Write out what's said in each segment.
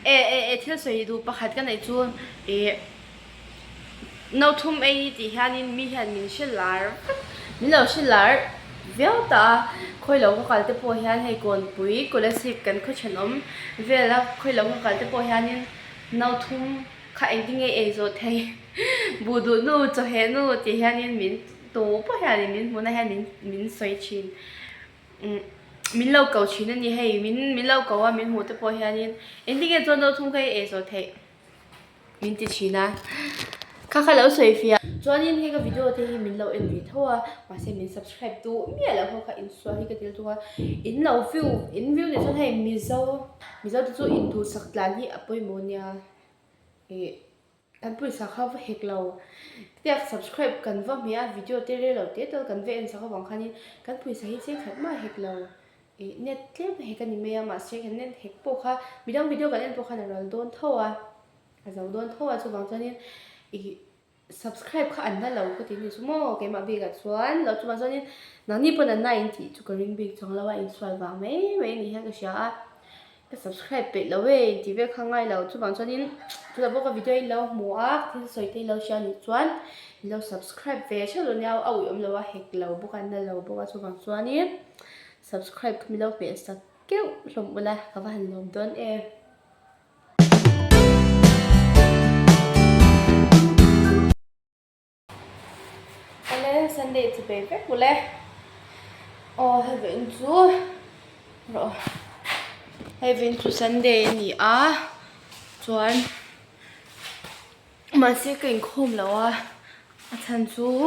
thil soi du pakhat kan nei chu no thum ei ti hianin mi hian min hrilar min lo hrilar velta khoi lo ka kalte po hian hei kon pui kolasip kan kho thenom vela khoi lo ka kalte po hianin no thum kha ending ei zo thei budu nu cho he nu ti hianin min to po hianin min mona hianin min soi chin min lo cầu chín anh hay min lo cầu min hụt tới bồi hiền em đi cái chỗ đâu không cái ấy rồi thế min chỉ chín à khá khá lâu rồi phía cho nên cái video thì min lo em biết thôi mà xem min subscribe tu biết là không phải in xóa cái điều tu in lo view để cho thấy mi dâu thì cho in tu sắc lan hi apoi monia anh bùi sắc khâu hết lâu tiếc subscribe cần vào mía video tê rê lâu tê tôi cần về em sắc khâu bằng khăn cần bùi sắc hết khác mà hết lâu net clip hay cái gì mà sẽ cái net hết bộ kha video cái net bộ kha là đồn thâu à rồi đồn thâu à cho bằng cho nên subscribe kha anh đã lâu cái tiếng số mò cái mà bị gạt xuống lâu cho bằng cho nên nó như bên này thì cho cái ring big trong lâu anh xoay vào mấy này hay cái gì cái subscribe bị lâu ấy thì việc hàng ngày lâu cho bằng cho nên cho là bộ cái video lâu mua thì soi thì lâu share nhị chuan lâu subscribe về cho luôn nhau lâu hết lâu bộ cái này lâu bộ cho bằng cho nên subscribe kami lâu pe sa kêu lom ula ka van lom don ale Sunday to be back ula heaven to ro heaven to Sunday ni chuan ma se kain khom lawa chan chu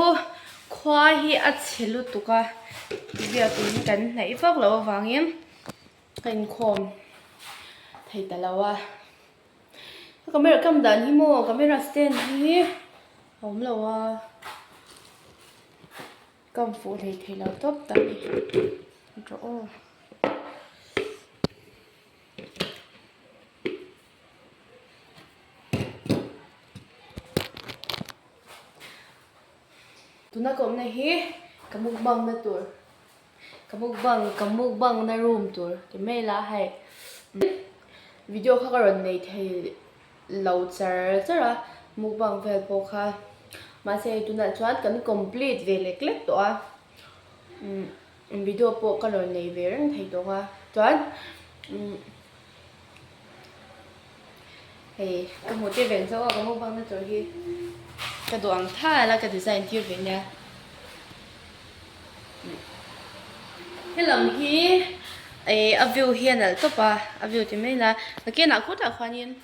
khwa hi a chelu tuka việc tính cắn nãy phước là vàng em cành khom thầy ta là camera cầm đàn hi mo camera stand hi hổng là cầm phụ thầy là top tại chỗ tụi nó cũng này hi cầm một bằng na tuổi cầm một bằng na room tour cái mấy là hay video khác rồi này thì lâu chờ chứ là một bằng về bộ khác mà sẽ tụi nó chọn cái complete về lịch clip đó video bộ cái rồi này về thấy đó chọn thì cái một cái về sau có một bằng na tour thì cái đồ ăn thà là cái design tiêu về nha cái lòng hi view hiền là top view thì mấy là cái nào cũng đã khoan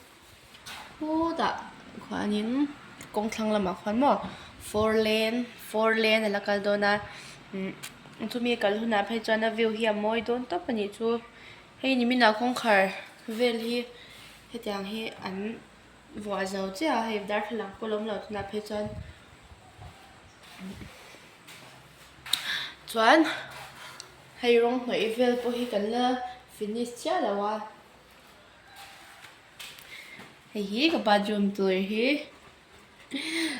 nhìn công thăng là mà khoan mò four lane là cái đó na tụi mình cái lúc nào phải cho nó view hiền môi đốn top anh chú hay nhìn mình nào không khờ về hi cái tiếng hi anh vợ giàu chứ hay dar là cô lông là tụi nào phải cho chuẩn hay rong hơi vel po hi kan la finish cha la wa hi ka bathroom tour hi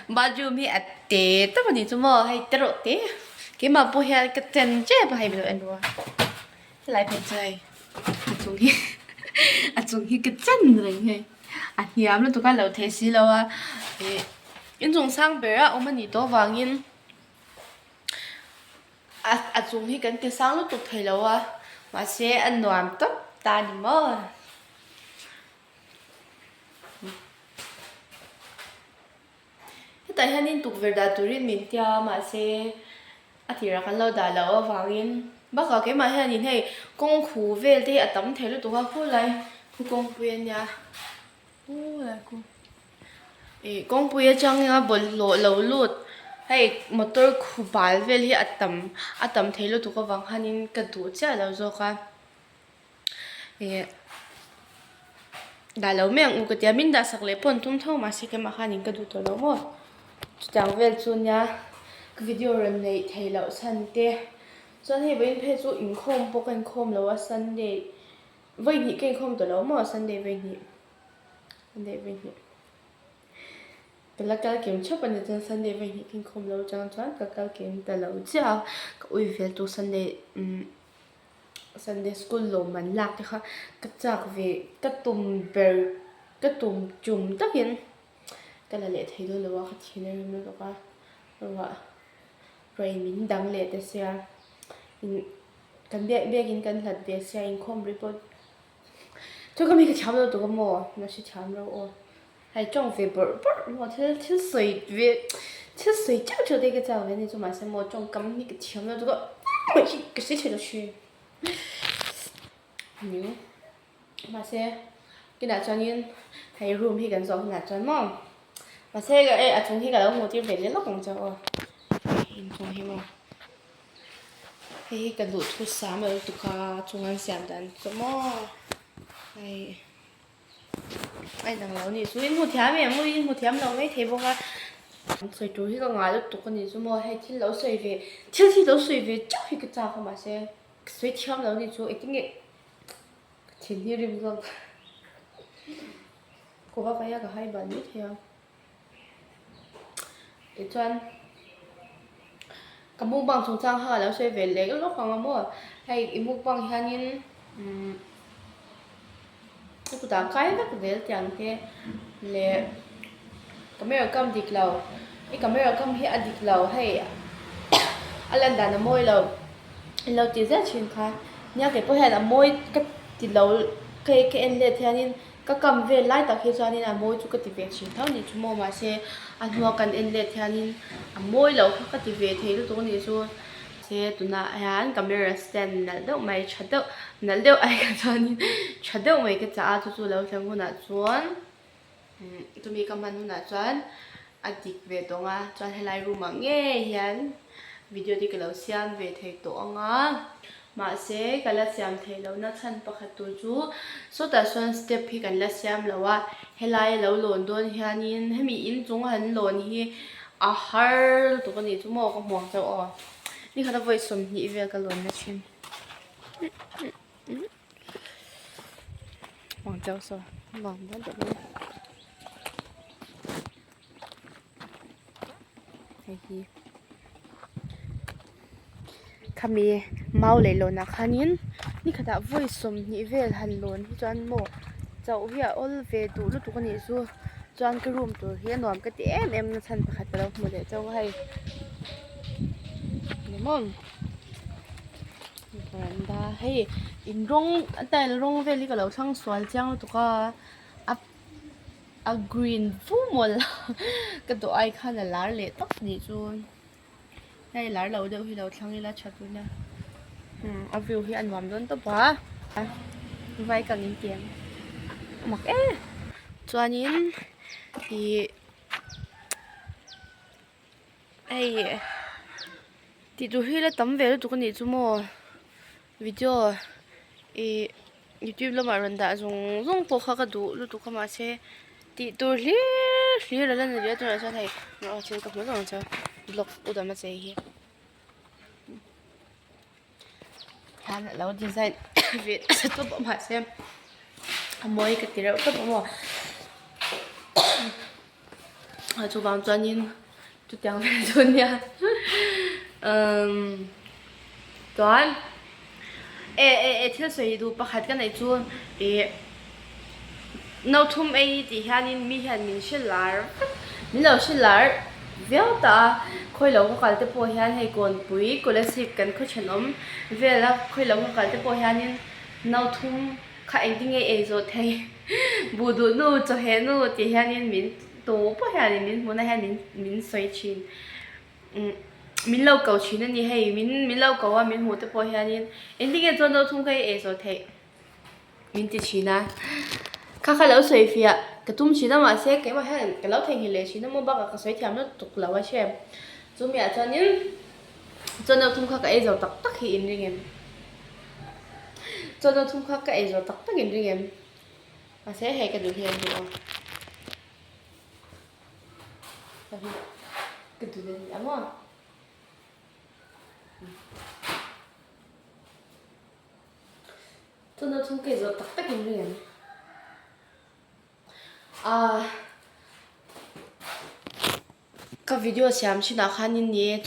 bathroom hi atte ta bani chumo hay tero te ke ma po hi ka ten che ba hay bilo en wa lại phải chơi chung hi cái chân rồi hay hiam là tụi cái lâu thế xí lâu in chung sang bé ông mình đi to vàng in chung hi kan te sang lu tuk thei lo ma se an nuam top ta ni mo ta hanin tuk verda turin min tia ma se athira kan lo da lo wangin ba ka ke ma hanin hei kong khu vel te atam thei lu tu ha khu lai khu kong puyen ya la ku kong puya chang ya bol lo lut hay motor khu bal vel hi atam thei lu tu ka wang hanin ka du cha lo zo ka da lo meng u ka tia min da sak le pon tum tho ma se ke ma hanin ka du to lo mo chang vel chun ya video ram nei thei lo san te chon he vein phe chu in khom po kan khom lo a Sunday vai ni ken khom to lo mo Sunday vai ni la kal kem chop an chen Sunday vai ni ken khom lo chang chang ka kal kem ta lo cha ka ui vel tu Sunday school lo man lak te kha ka chak ve ka tum ber cái tùng chùm tất hiện cái là lệ thấy đôi là khát thiên này nữa đó rồi rồi mình đăng lệ để xem kan bia in kan hlat bia sia in khom report cho cái mình cái chăm đâu tụi con mò nó sẽ chăm đâu ô hay trong về bờ bờ mà thế sợi về thế sợi chắc cho đây cái cháu này cho mà xem mò trong cắm những cái chăm đâu tụi con mà cái gì chơi đó xuyên nhiều mà xem cái nào cho nên hay room thì gần giống là cho mong mà xem cái ở trong thì cái đó một tiêu về lên lóc còn cho in trong hi mong cái lụt thu sáng rồi tụi ca chung ăn xem đàn cho mò này ai đang lâu nhỉ suy một thèm em mới một thèm lâu mấy thế bao à sợi chuối cái ngài lúc tụi con nhỉ số mò hay thiên lâu sợi về thiên lâu sợi về chắc thì cái sao không mà xem sợi thèm lâu nhỉ số ít nghe thiên như rừng rừng cô bác phải cái hai bản nhất theo để cho anh cái mũ bằng chúng trang hà lâu sợi về lấy cái lúc bằng mua hay cái mũ bằng hà nhìn cái ta cái về chẳng thế lệ camera cam dik lâu cái camera cam hi adik lâu hay alan đàn môi lâu lâu chỉ rất chuyên khai nha cái bữa hè là môi cái thì lâu cái em lệ thế nên các cầm về lại tập khi cho nên là môi chú cái về chuyên thao nên chú mua mà xe anh mua cần em lệ thế nên môi lâu các cái về thế lúc đó nên chú xe tụi nó hắn camera stand là đâu mày chặt đâu là đâu ai cái cho nên chặt đâu mày cái giá chú lâu thằng cô nào chuẩn tụi mình cầm ăn nào chuẩn adik về đó nga chuẩn hay lại room mà nghe hiền video đi cái lâu xem về thầy tổ nga mà sẽ cái là xem thầy lâu nó thân bạc hạt tu chú số ta xuân step hi cái là xem lâu à hay lại lâu lồn đồn hiền hay mi in chúng hắn lồn hi à har tụi con này chúng mò con mò cháu àนี่เขาจะไว้สมหีเวกันล้วนนะชิมหวังเจ้าสวหวังว่าจะไม่ไอ้ที่ขามีเมาเลยล้วนนะคะนี่เขาจะไว้สมหีเวหันล้วนที่จวนโมเจ้าเฮียอลเวดูลูกตัวนี้สู้จวนกระรุมตัวเฮียนวมก็เต็มนะฉันประคัดไปแล้วหมดเลยเจ้าให้มองda hey in rong tai rong ve li ka lo thang swal chang to ka a green fu mol ka to ai khan la lar le tak ni chu nei lar lo deuh hi lo thang ila chatu na a view hi an wam don to pa vai ka ngin tiang mak chuanin hi ai ti tu hi la tam ve tu ko ni chu mo video YouTube lo maron da zong po kha ka du lu tu kama se ti tu hli la lan ria tu ra sa thai no che ka mo long cha blog u da ma che hi han lo design vi to ba ma se moi ka ti ra to ba mo a chu bang chuan in tu tiang ve tu nia toán thiếu sợi đủ bắt hạt cái này chuan nấu thum ấy thì hanin mi han min shelar min lo shelar véo ta khoi lo ko kal te po hian hei kon pui scholarship kan kho chenom vela khoi lo ko kal te po hianin nấu thum kha ending e zo thei budu nu cho he nu ti hianin min to po hianin min mona hianin min soi chin min lâu cầu chín anh hay min lâu cầu à min hồ tới bồi hiền ending cái cho đâu thung cái ấy rồi thế min chỉ chín à khá khá lâu sấy phia cái tum chín mà sẽ cái mà hay cái lâu thành hình lệ chín nó mua bạc cái sấy thèm nó tục lâu á xem chúng mẹ cho nên cho đâu thung khá cái ấy rồi tắc tắc hi ending em cho đâu thung khá cái ấy rồi tắc tắc ending em mà sẽ hay cái được hiền được cái được gì lắm à cho nó không kể rồi tắc tắc liền cái video xem chỉ là khán nhìn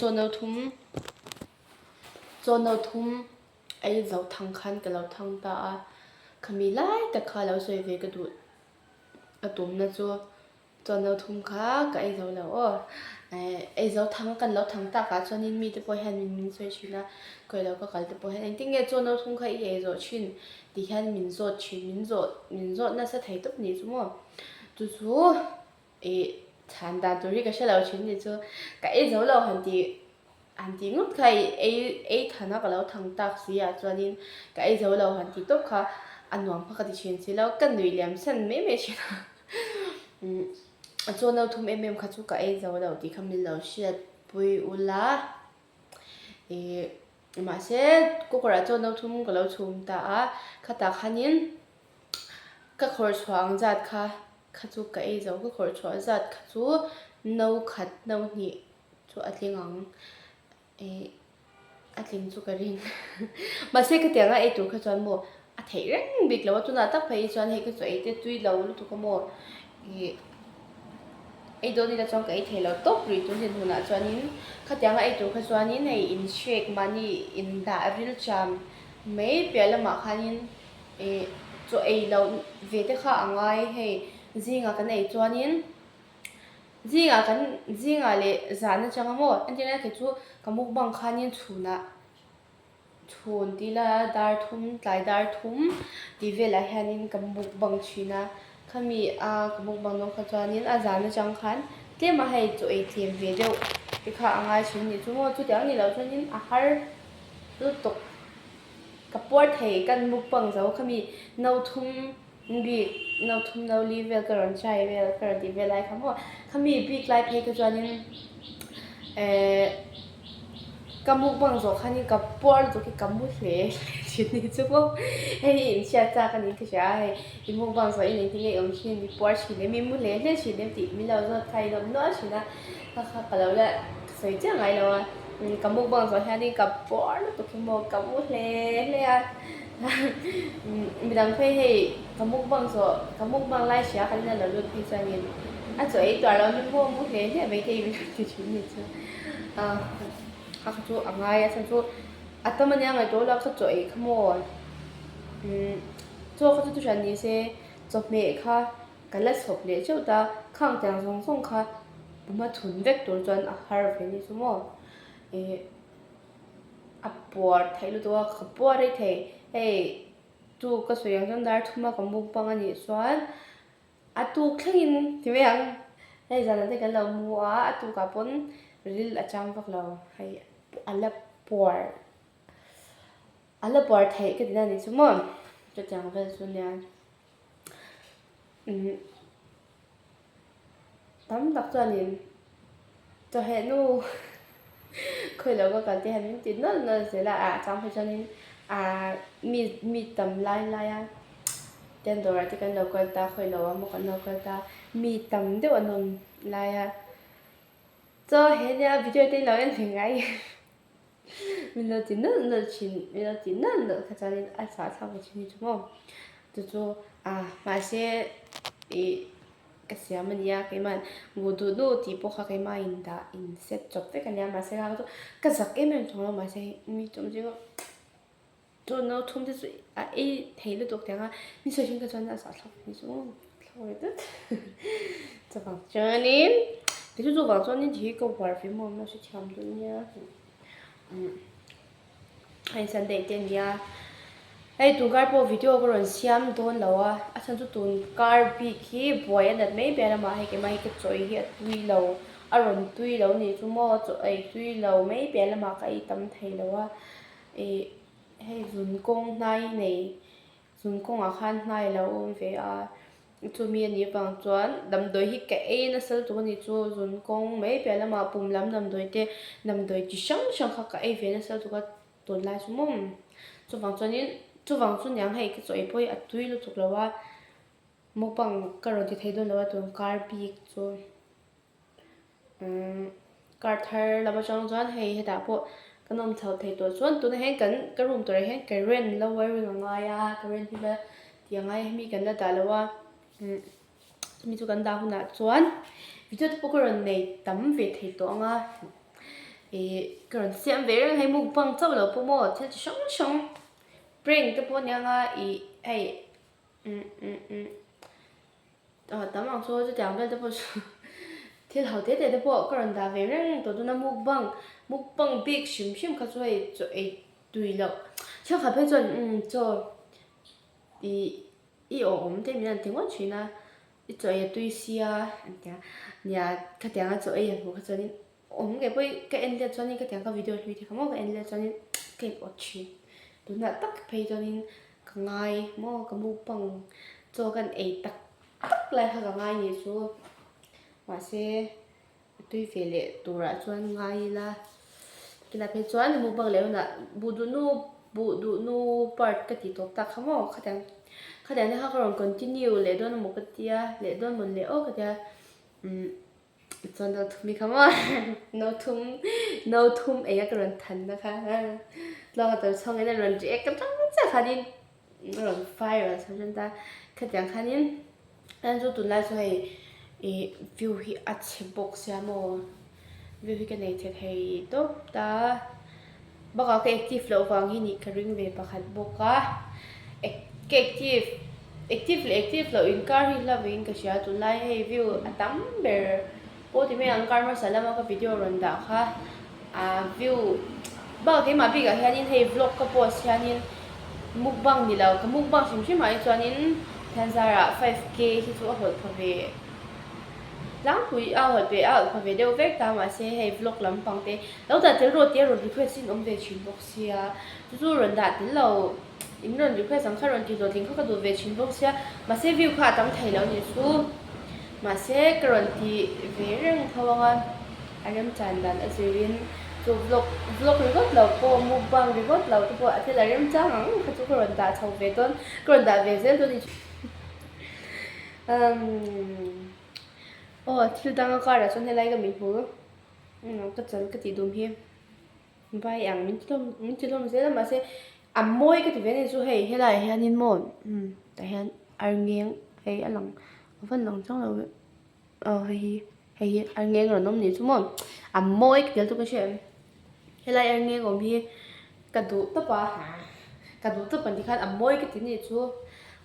cho nó thum ấy giàu thằng khăn cái giàu thằng ta kami lại ta khai lâu rồi về cái đuổi atum na chu cho no thum kha ka ei zo lo ei zo thang kan lo thang ta ka chonin mi te po han min soi china koi lo ka kal te po han ting nge cho no thum kha ei zo chin ti han min zo chin min zo na sa thai top ni chu mo chu chu chan da tu ri ka sha lo chin ni chu ka ei zo lo han ti ngut khai ei thana ka lo thang tak si a chonin ka ei zo lo han ti top kha anwang pha ka ti chen si lo kan nui liam san me china cho no thum kha chu ka ei zo lo ti khamil lo shiat pui ula ma se ko kora cho no thum ka lo chum ta a khata khanin ka khor chhuang zat kha chu ka ei zo ka khor chhuang zat kha chu no khat no ni chu atlingang atling chu ka ring ma se ka tianga ei tu kha chuan mo a thei reng bik lo tu na tak phei chuan hei ka chu ei te tui lo lu tu ka mo ei do ni la chong ka ei thei lo top ri tu din huna chuanin khatianga ei tu kha chuanin hei in shake mani in da ril cham mai pelama khanin chu ei lo ve te kha angai hei zinga kan ei chuanin zinga le zana changa mo antina ke chu kamuk bang khanin chhun tila dar thum tlai dar thum ti vela hianin kamuk bang china khami a kamuk bang no kha chuanin a zana chang khan tlema hei chu ei thlem ve deuh ti kha angai chin ni chu mo chu tiang ni lo chuanin a har lu tok kapor thei kan muk bang zo khami no thum no li vel karon chai vel kar ti velai khamo khami big life hei ka chuanin kamuk bang zo khani kapor zo ki kamu hle chin ni chu mo hei in chia cha kan ni ka sha hei imuk bang zo in ti nge om chin ni por chi le mi mu le hle chi le ti mi lo zo thai lo no china kha ka lo la soi cha ngai lo kamuk bang zo hian ni kapor to ki mo kamu hle a midang phei hei kamuk bang lai sia kan na lo lu pi cha ni a choi to lo mi mo mu hle mai ke mi ti chin ni chu kha chu angai a chu atamanya ngai to la kha choi khamo cho kha chu chan ni se chop me kha kala sop le chau ta khang chang song kha buma thun vek tur chuan a har ve ni chu mo a por thailu to kha por ai thei hei tu ka soyang jam dar thuma ka muk pang ani chuan a tu khlengin ti meang hei zana te kan lo mu a tu ka pon ril a chang vak lo hei ala por thei ka dina ni chu mo chu chang vel chu nya tam dak chuanin cho he nu khoi lo ka kan ti han ti no se la a chang phe chuanin mi tam lai a ten dora ti kan lo kal ta khoi lo mo kan lo kal ta mi tam de anon lai a cho he nya video te lo en ngai mình lo tin nó chín mình lo tin nó cái cho nên ai xả sao cái chuyện chứ không từ chỗ mà sẽ cái gì mà nia cái mà ngủ đủ đủ thì bỏ cái mà in set chụp với cái nhà mà sẽ cái giấc em mình trong đó mà sẽ mi trong chứ cho nó thông thế ấy thấy được tiếng mi sẽ chúng cái cho nó xả sao cái chứ không thôi đấy cho bằng cho nên thì cho bằng cho nên thì có vào phim mà nó sẽ chăm được nha hay san dei ten ya ai tu gar po video ko ron siam don lawa asan chu tun car bi ki boy and mai be ma hai ke mai ke choi hi tui lo aron tui lo ni chu mo chu ai tui lo mai be ma ka i tam thei lawa hei zun kong nai nei zun kong a khan nai lo ve a chu mi ni bang chuan dam doi hi ke e na sel tu ni chu zun kong mai be ma pum lam dam doi te dam doi chi sang kha ka e ve na sel tu ka ton lai chu mom chu wang chu nyang hei ke choi poi a tui lu chuk lawa mo pang ka ro ti thei don lawa tu car bi chu car thar lawa chang chuan hei heta po kanom chau thei to chuan tu na hen kan ka room to hen ka ren lo wa ring nga ya ka ren hi ba ti ngai mi kan la ta lawa mi chu kan da huna chuan video tu ko ron nei tam ve thei to nga ka ron siam ve reng hei mu pang chau lo po mo thel chi shong bring te po nya nga hei tấm bằng số cho chẳng biết tôi thì hậu thế để bộ cái人 đã về rằng tôi nó mục băng big sim cái rồi cho ấy tùy lộc chắc là phải cho 이 엄대면 대원 취나 이쪽에 tuysia nhà cái tiếng cho ấy một cái cho nên cái bữa cái end cho nên cái tiếng cái video thì không có end cho nên cái bộ chuyện tôi đã tắt page cho nên cái ngày mà cái mục bằng cho cái ấy tắt lại cái ngày như số mà sẽ tôi về lại tôi ra cho ngày là cái là page cho nên mục bằng liệu là budu part cái gì tốt tắt không có cái tiếng này họ còn continue lại đó là một cái tia lại đó một lẽ cái tia cho nó thùng mi không à no thùng ấy cái lần thành đó ha lo cái xong cái này lần chỉ cái trong chắc khá đi lần fire xong chúng ta cái tiếng khá đi anh cho tụi lại cho hay view hi at box ya mo view hi cái này thì hay tốt ta baka cái active lo vàng hi ni cái ring về baka boka active lo in car hi la wing ka sia tu lai hey view atam ber po ti me ang car ma salama ka video ron da kha view ba ke ma bi ga hianin hey vlog ka post hianin mukbang ni lo ka mukbang sim mai chuanin thanzara 5k hi chu hol phave lang hui hol pe pha ve deu vek ta ma se hey vlog lam pang te lo da te ro request sin ve chin box sia chu ron da te lo in ron request sang kha ron ti zo ting kha ka du ve chin box sia ma se view kha tam thai lo ni chu mà sẽ còn thì về rừng thawanga anh chan dan azirin so vlog record lo ko mukbang record lo to a thela rem chang ang kha chu ron da chau ve ton ron da ve zel to ni thil dang ka ra son helai ga mi hu ka chan ka ti dum hi vai ang min tilom zel ma se amoi ka ti ve ni chu hei helai hianin mon ta hian arngeng hei alang vẫn lòng trong là hay anh nghe rồi nông nhỉ chúng mình mỗi cái tôi cái chuyện hay là anh nghe còn thì cả đủ tập à cả đủ tập bản thì khác mỗi cái tiếng gì chú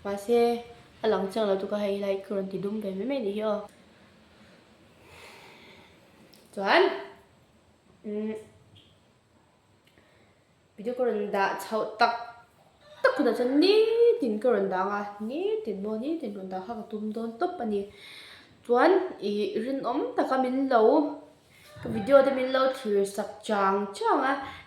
mà xe lòng trong là tôi có hay lại còn thì đúng về mấy mấy gì hiểu chuẩn video còn đã chậu tắc cái đó chân ní tin cái rồi đó ní tin rồi đó ha cái tụm đôn top anh đi chuan rin ta ka min lo cái video de min lo thir sak chang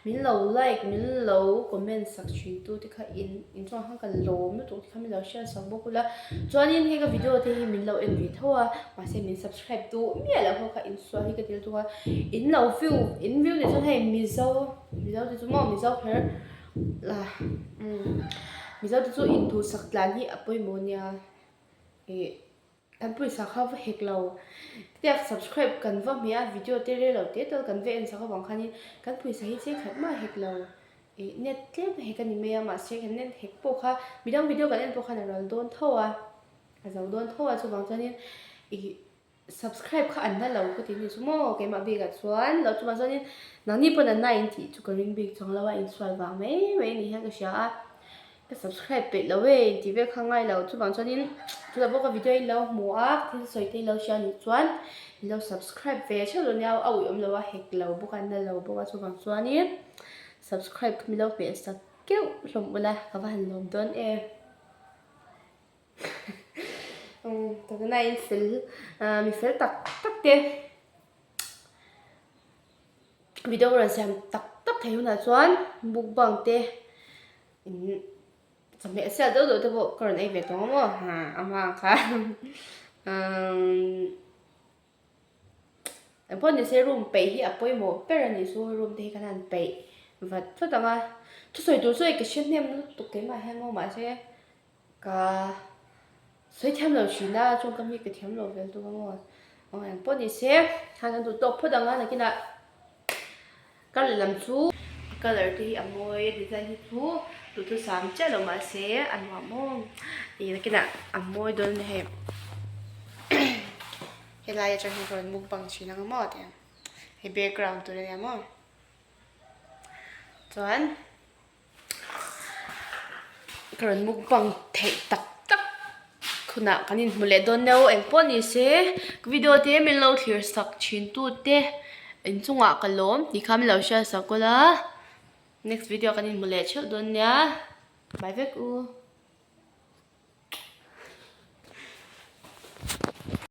min lo like min lo comment section tu ti kha in chang hang ka lo mi tu ti kha min lo share sak bokula chuan in he ka video te hi min lo envy thowa ma se min subscribe tu mi la ho kha in swa hi ka til tu in lo view de chuan he mi zo ti chu mo mi zo pher là bây giờ tôi in thu sắc lan hi apoi monia anh bui sắc khâu hek lâu tiếc subscribe cần vào mía video tê rê lâu tê tôi cần về anh sắc khâu bằng khani cần bui sắc hi sẽ khát mà hek lâu net clip hek anh mía mà sẽ cái net hek po kha bidang video cần anh po kha là don thâu giàu don thâu cho bằng cho nên subscribe kha anh đã lâu cái tiếng gì số cái mà bị gạt xuống lâu cho bằng cho nên nãy ni bữa nay anh thì chụp cái ring big trong lâu anh xoay vào mấy ni ha cái gì cái subscribe bị lâu ấy thì việc hàng ngày lâu chụp bằng cho nên chụp là cái video lâu mua thì soi tay lâu xia ni chuan lâu subscribe về chứ luôn nhau lâu hek lâu bốc anh lâu bốc chụp bằng cho nên subscribe mình lâu về sát kêu lòng bula các bạn lòng đơn em từ cái này mình sẽ tắt đi video rồi xem tắt thấy là choán bục bằng tê chẳng mẹ sẽ đỡ được bộ còn này về đó mà ama khá em bọn này sẽ room bể hi apoi mo pero này số room thì cái này bể và cho tao mà cho soi đồ soi cái chuyện nem tụt cái mà hay mà sẽ cả soi thêm lâu xí na trong cái cái thêm lâu về tôi mà em bọn này sẽ hàng tụt top phật là cái nào cái này làm chú color thì amoy design hi chu tu tu sam cha lo ma se an wa mo i cái nào amoy don he he lai cha hi ron muk bang chi na mo te he background tu le mo chuan ron muk bang thei tak khuna kanin mule don no eng pon ni se video te min lo clear sak chin tu te in chunga kalom ti kham lo sha sakola next video kanin mule cheu don nya bye vek u